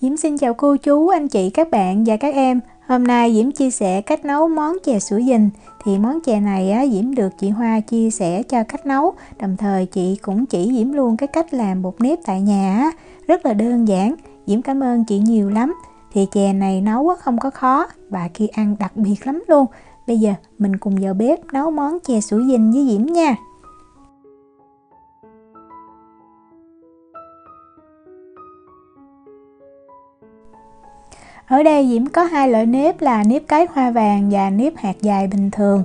Diễm xin chào cô chú, anh chị, các bạn và các em. Hôm nay Diễm chia sẻ cách nấu món chè sủi dình. Thì món chè này Diễm được chị Hoa chia sẻ cho cách nấu. Đồng thời chị cũng chỉ Diễm luôn cái cách làm bột nếp tại nhà. Rất là đơn giản. Diễm cảm ơn chị nhiều lắm. Thì chè này nấu không có khó và khi ăn đặc biệt lắm luôn. Bây giờ mình cùng vào bếp nấu món chè sủi dình với Diễm nha. Ở đây Diễm có hai loại nếp là nếp cái hoa vàng và nếp hạt dài bình thường.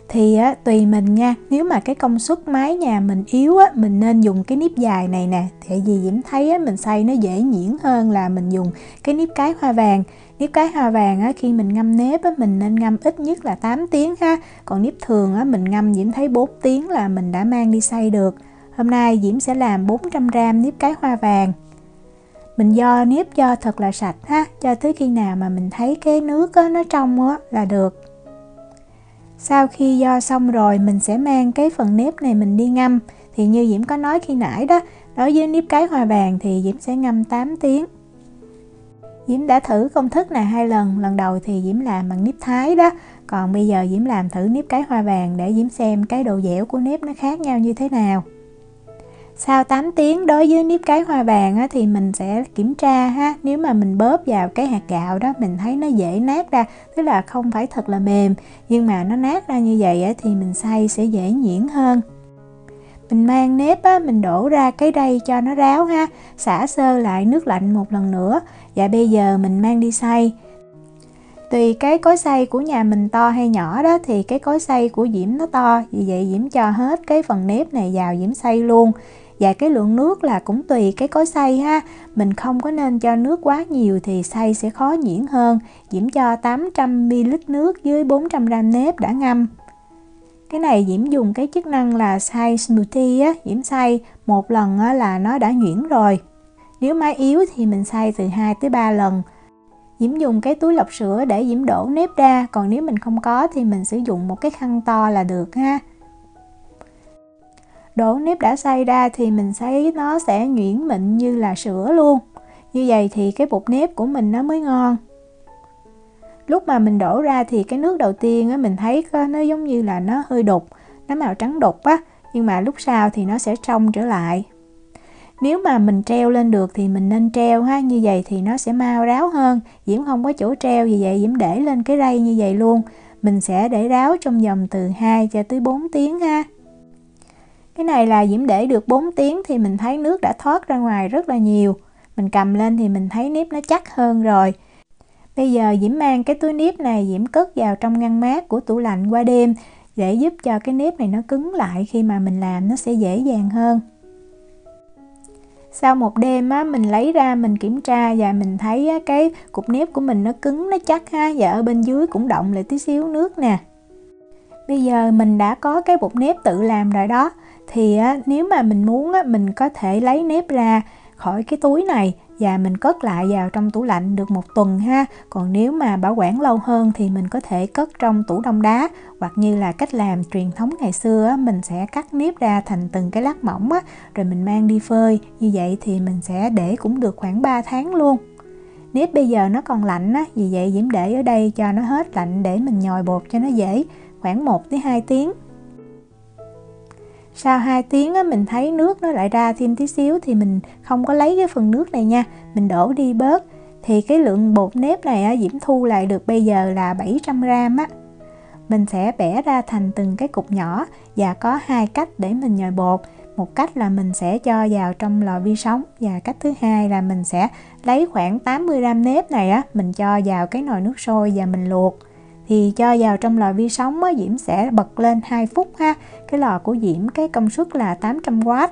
Thì tùy mình nha, nếu mà cái công suất máy nhà mình yếu mình nên dùng cái nếp dài này nè. Tại vì Diễm thấy mình xay nó dễ nhuyễn hơn là mình dùng cái nếp cái hoa vàng. Nếp cái hoa vàng khi mình ngâm nếp mình nên ngâm ít nhất là 8 tiếng ha. Còn nếp thường mình ngâm Diễm thấy 4 tiếng là mình đã mang đi xay được. Hôm nay Diễm sẽ làm 400g nếp cái hoa vàng. Mình vo nếp cho thật là sạch ha, cho tới khi nào mà mình thấy cái nước nó trong là được. Sau khi vo xong rồi mình sẽ mang cái phần nếp này mình đi ngâm. Thì như Diễm có nói khi nãy đó, đối với nếp cái hoa vàng thì Diễm sẽ ngâm 8 tiếng. Diễm đã thử công thức này 2 lần, lần đầu thì Diễm làm bằng nếp Thái đó. Còn bây giờ Diễm làm thử nếp cái hoa vàng để Diễm xem cái độ dẻo của nếp nó khác nhau như thế nào. Sau 8 tiếng đối với nếp cái hoa vàng thì mình sẽ kiểm tra ha. Nếu mà mình bóp vào cái hạt gạo đó mình thấy nó dễ nát ra, tức là không phải thật là mềm, nhưng mà nó nát ra như vậy thì mình xay sẽ dễ nhuyễn hơn. Mình mang nếp mình đổ ra cái đây cho nó ráo ha, xả sơ lại nước lạnh một lần nữa. Và bây giờ mình mang đi xay. Tùy cái cối xay của nhà mình to hay nhỏ đó, thì cái cối xay của Diễm nó to, vì vậy Diễm cho hết cái phần nếp này vào Diễm xay luôn. Và cái lượng nước là cũng tùy cái cối xay ha. Mình không có nên cho nước quá nhiều thì xay sẽ khó nhuyễn hơn. Diễm cho 800ml nước với 400g nếp đã ngâm. Cái này Diễm dùng cái chức năng là xay smoothie Diễm xay một lần là nó đã nhuyễn rồi. Nếu máy yếu thì mình xay từ 2 tới 3 lần. Diễm dùng cái túi lọc sữa để Diễm đổ nếp ra. Còn nếu mình không có thì mình sử dụng một cái khăn to là được ha. Đổ nếp đã xay ra thì mình thấy nó sẽ nhuyễn mịn như là sữa luôn. Như vậy thì cái bột nếp của mình nó mới ngon. Lúc mà mình đổ ra thì cái nước đầu tiên mình thấy nó giống như là nó hơi đục, nó màu trắng đục nhưng mà lúc sau thì nó sẽ trong trở lại. Nếu mà mình treo lên được thì mình nên treo ha, như vậy thì nó sẽ mau ráo hơn. Diễm không có chỗ treo, vì vậy Diễm để lên cái rây như vậy luôn. Mình sẽ để ráo trong vòng từ 2 cho tới 4 tiếng ha. Cái này là Diễm để được 4 tiếng thì mình thấy nước đã thoát ra ngoài rất là nhiều. Mình cầm lên thì mình thấy nếp nó chắc hơn rồi. Bây giờ Diễm mang cái túi nếp này Diễm cất vào trong ngăn mát của tủ lạnh qua đêm, để giúp cho cái nếp này nó cứng lại, khi mà mình làm nó sẽ dễ dàng hơn. Sau một đêm mình lấy ra mình kiểm tra và mình thấy cái cục nếp của mình nó cứng, nó chắc ha, và ở bên dưới cũng đọng lại tí xíu nước nè. Bây giờ mình đã có cái bột nếp tự làm rồi đó, thì nếu mà mình muốn mình có thể lấy nếp ra khỏi cái túi này và mình cất lại vào trong tủ lạnh được 1 tuần ha. Còn nếu mà bảo quản lâu hơn thì mình có thể cất trong tủ đông đá, hoặc như là cách làm truyền thống ngày xưa mình sẽ cắt nếp ra thành từng cái lát mỏng rồi mình mang đi phơi. Như vậy thì mình sẽ để cũng được khoảng 3 tháng luôn. Nếp bây giờ nó còn lạnh vì vậy Diễm để ở đây cho nó hết lạnh để mình nhồi bột cho nó dễ, khoảng 1 tới 2 tiếng. Sau 2 tiếng mình thấy nước nó lại ra thêm tí xíu thì mình không có lấy cái phần nước này nha, mình đổ đi bớt. Thì cái lượng bột nếp này Diễm thu lại được bây giờ là 700g Mình sẽ bẻ ra thành từng cái cục nhỏ, và có 2 cách để mình nhồi bột. Một cách là mình sẽ cho vào trong lò vi sóng, và cách thứ hai là mình sẽ lấy khoảng 80g nếp này mình cho vào cái nồi nước sôi và mình luộc. Thì cho vào trong lò vi sóng Diễm sẽ bật lên 2 phút ha. Cái lò của Diễm cái công suất là 800W.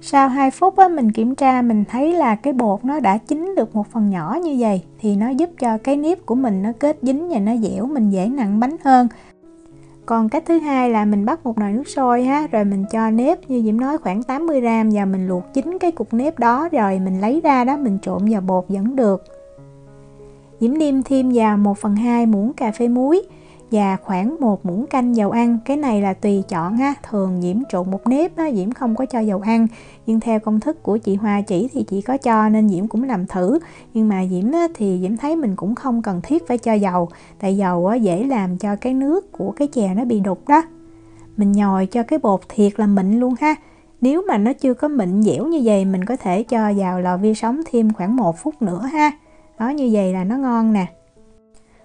Sau 2 phút mình kiểm tra mình thấy là cái bột nó đã chín được một phần nhỏ như vậy, thì nó giúp cho cái nếp của mình nó kết dính và nó dẻo, mình dễ nặn bánh hơn. Còn cách thứ hai là mình bắt một nồi nước sôi ha, rồi mình cho nếp như Diễm nói khoảng 80g và mình luộc chín cái cục nếp đó, rồi mình lấy ra đó mình trộn vào bột vẫn được. Diễm nêm thêm vào 1/2 muỗng cà phê muối, và khoảng 1 muỗng canh dầu ăn. Cái này là tùy chọn ha, thường Diễm trộn một nếp á, Diễm không có cho dầu ăn, nhưng theo công thức của chị Hoa chỉ thì chị có cho nên Diễm cũng làm thử. Nhưng mà Diễm á, thì Diễm thấy mình cũng không cần thiết phải cho dầu, tại dầu á, dễ làm cho cái nước của cái chè nó bị đục đó. Mình nhồi cho cái bột thiệt là mịn luôn ha. Nếu mà nó chưa có mịn dẻo như vậy, mình có thể cho vào lò vi sóng thêm khoảng 1 phút nữa ha. Đó, như vậy là nó ngon nè.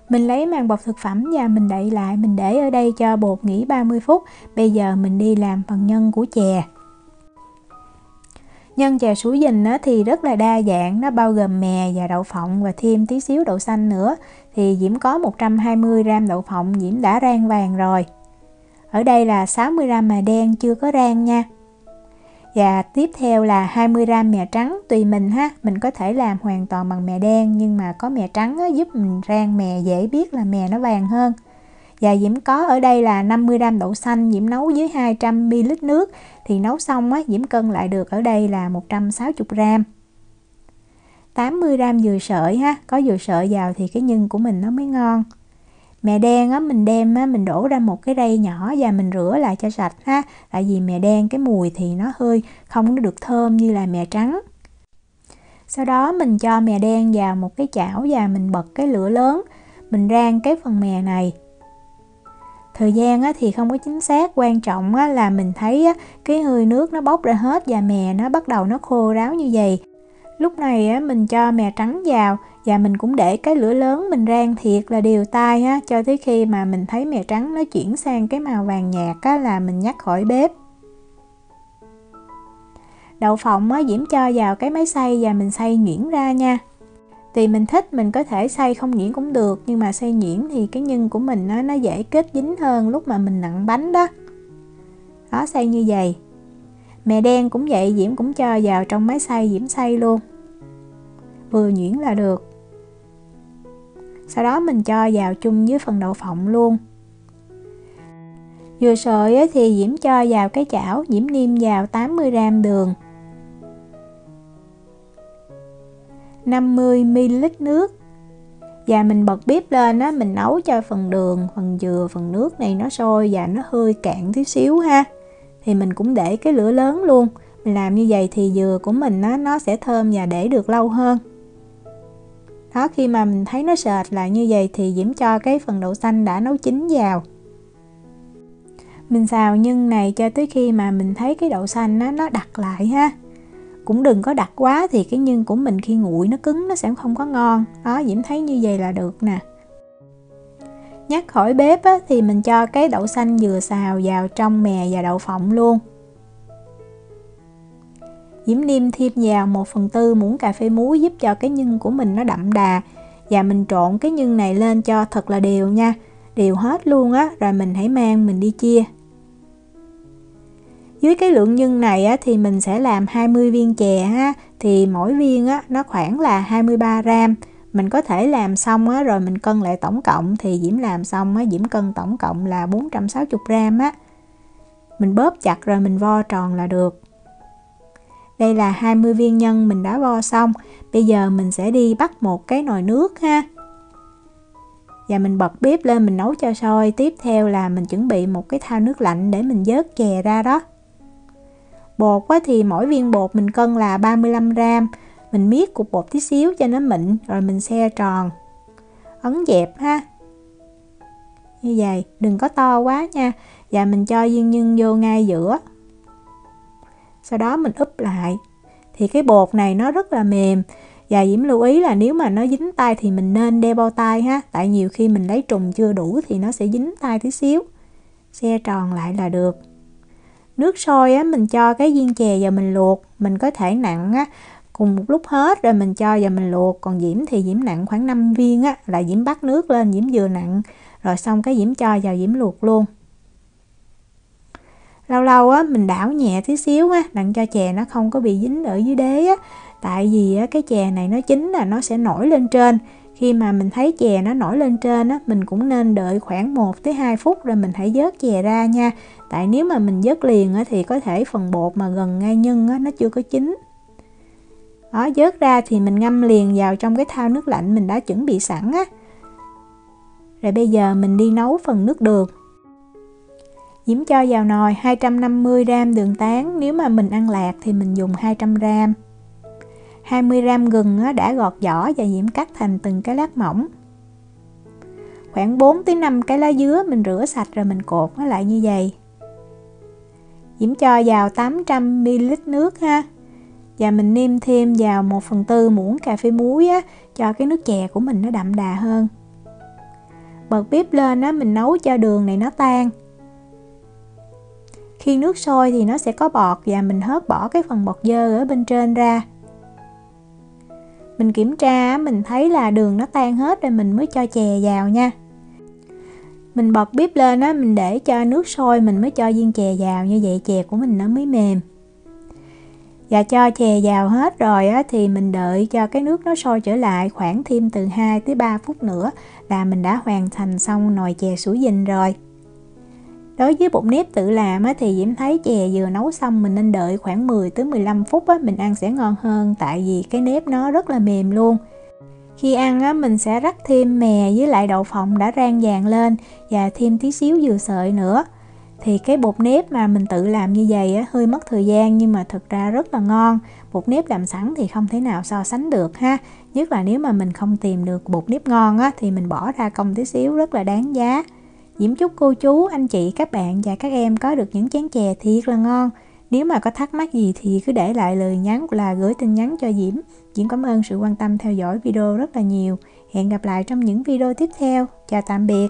Mình lấy màng bọc thực phẩm và mình đậy lại, mình để ở đây cho bột nghỉ 30 phút. Bây giờ mình đi làm phần nhân của chè. Nhân chè Sủi Dình thì rất là đa dạng, nó bao gồm mè và đậu phộng và thêm tí xíu đậu xanh nữa. Thì Diễm có 120g đậu phộng Diễm đã rang vàng rồi. Ở đây là 60g mè đen chưa có rang nha. Và tiếp theo là 20g mè trắng, tùy mình ha, mình có thể làm hoàn toàn bằng mè đen, nhưng mà có mè trắng giúp mình rang mè dễ biết là mè nó vàng hơn. Và Diễm có ở đây là 50g đậu xanh, Diễm nấu với 200ml nước, thì nấu xong Diễm cân lại được ở đây là 160g. 80g dừa sợi ha, có dừa sợi vào thì cái nhân của mình nó mới ngon. Mè đen mình đem mình đổ ra một cái rây nhỏ và mình rửa lại cho sạch ha, tại vì mè đen cái mùi thì nó hơi không được thơm như là mè trắng. Sau đó mình cho mè đen vào một cái chảo và mình bật cái lửa lớn, mình rang cái phần mè này. Thời gian thì không có chính xác, quan trọng là mình thấy cái hơi nước nó bốc ra hết và mè nó bắt đầu nó khô ráo như vậy. Lúc này mình cho mè trắng vào và mình cũng để cái lửa lớn, mình rang thiệt là đều tay cho tới khi mà mình thấy mè trắng nó chuyển sang cái màu vàng nhạt là mình nhắc khỏi bếp. Đậu phộng Diễm cho vào cái máy xay và mình xay nhuyễn ra nha. Tùy mình thích, mình có thể xay không nhuyễn cũng được, nhưng mà xay nhuyễn thì cái nhân của mình nó dễ kết dính hơn lúc mà mình nặn bánh đó. Đó, xay như vậy. Mè đen cũng vậy, Diễm cũng cho vào trong máy xay, Diễm xay luôn. Vừa nhuyễn là được. Sau đó mình cho vào chung với phần đậu phộng luôn. Dừa sợi thì Diễm cho vào cái chảo, Diễm nêm vào 80g đường, 50ml nước. Và mình bật bếp lên mình nấu cho phần đường, phần dừa, phần nước này nó sôi và nó hơi cạn tí xíu ha. Thì mình cũng để cái lửa lớn luôn. Mình làm như vậy thì dừa của mình nó sẽ thơm và để được lâu hơn. Đó, khi mà mình thấy nó sệt lại như vậy thì Diễm cho cái phần đậu xanh đã nấu chín vào. Mình xào nhân này cho tới khi mà mình thấy cái đậu xanh nó đặc lại ha. Cũng đừng có đặc quá thì cái nhân của mình khi nguội nó cứng nó sẽ không có ngon. Đó, Diễm thấy như vậy là được nè. Nhắc khỏi bếp thì mình cho cái đậu xanh vừa xào vào trong mè và đậu phộng luôn. Diễm nêm thêm vào 1/4 muỗng cà phê muối giúp cho cái nhân của mình nó đậm đà. Và mình trộn cái nhân này lên cho thật là đều nha, đều hết luôn rồi mình hãy mang mình đi chia. Dưới cái lượng nhân này thì mình sẽ làm 20 viên chè ha, thì mỗi viên nó khoảng là 23g. Mình có thể làm xong rồi mình cân lại tổng cộng, thì Diễm làm xong Diễm cân tổng cộng là 460g. Mình bóp chặt rồi mình vo tròn là được. Đây là 20 viên nhân mình đã vo xong. Bây giờ mình sẽ đi bắt một cái nồi nước ha. Và mình bật bếp lên mình nấu cho sôi. Tiếp theo là mình chuẩn bị một cái thau nước lạnh để mình vớt chè ra đó. Bột thì mỗi viên bột mình cân là 35g. Mình miết cục bột tí xíu cho nó mịn, rồi mình xe tròn, ấn dẹp ha. Như vậy, đừng có to quá nha. Và mình cho viên nhân vô ngay giữa. Sau đó mình úp lại. Thì cái bột này nó rất là mềm. Và Diễm lưu ý là nếu mà nó dính tay thì mình nên đeo bao tay ha. Tại nhiều khi mình lấy trùng chưa đủ thì nó sẽ dính tay tí xíu. Xe tròn lại là được. Nước sôi mình cho cái viên chè vào mình luộc. Mình có thể nặn cùng một lúc hết rồi mình cho vào mình luộc. Còn Diễm thì Diễm nặn khoảng 5 viên là Diễm bắt nước lên, Diễm vừa nặn rồi xong cái Diễm cho vào Diễm luộc luôn. Lâu lâu mình đảo nhẹ tí xíu đặng cho chè nó không có bị dính ở dưới đế tại vì cái chè này nó chín là nó sẽ nổi lên trên. Khi mà mình thấy chè nó nổi lên trên mình cũng nên đợi khoảng 1 tới 2 phút rồi mình hãy vớt chè ra nha. Tại nếu mà mình vớt liền thì có thể phần bột mà gần ngay nhân nó chưa có chín. Đó, vớt ra thì mình ngâm liền vào trong cái thau nước lạnh mình đã chuẩn bị sẵn Rồi bây giờ mình đi nấu phần nước đường. Diễm cho vào nồi 250g đường tán, nếu mà mình ăn lạc thì mình dùng 200g. 20g gừng đã gọt vỏ và Diễm cắt thành từng cái lát mỏng. Khoảng 4 tới 5 cái lá dứa mình rửa sạch rồi mình cột nó lại như vậy. Diễm cho vào 800ml nước ha. Và mình nêm thêm vào 1/4 muỗng cà phê muối á, cho cái nước chè của mình nó đậm đà hơn. Bật bếp lên á, mình nấu cho đường này nó tan. Khi nước sôi thì nó sẽ có bọt và mình hớt bỏ cái phần bọt dơ ở bên trên ra. Mình kiểm tra, mình thấy là đường nó tan hết rồi mình mới cho chè vào nha. Mình bật bếp lên á, mình để cho nước sôi mình mới cho viên chè vào, như vậy chè của mình nó mới mềm. Và cho chè vào hết rồi á, thì mình đợi cho cái nước nó sôi trở lại khoảng thêm từ 2 tới 3 phút nữa là mình đã hoàn thành xong nồi chè sủi dình rồi. Đối với bột nếp tự làm á, thì Diễm thấy chè vừa nấu xong mình nên đợi khoảng 10 tới 15 phút á, mình ăn sẽ ngon hơn, tại vì cái nếp nó rất là mềm luôn. Khi ăn á, mình sẽ rắc thêm mè với lại đậu phộng đã rang vàng lên và thêm tí xíu dừa sợi nữa. Thì cái bột nếp mà mình tự làm như vậy á, hơi mất thời gian nhưng mà thực ra rất là ngon. Bột nếp làm sẵn thì không thể nào so sánh được ha. Nhất là nếu mà mình không tìm được bột nếp ngon á, thì mình bỏ ra công tí xíu rất là đáng giá. Diễm chúc cô chú, anh chị, các bạn và các em có được những chén chè thiệt là ngon. Nếu mà có thắc mắc gì thì cứ để lại lời nhắn là gửi tin nhắn cho Diễm. Diễm cảm ơn sự quan tâm theo dõi video rất là nhiều. Hẹn gặp lại trong những video tiếp theo. Chào tạm biệt.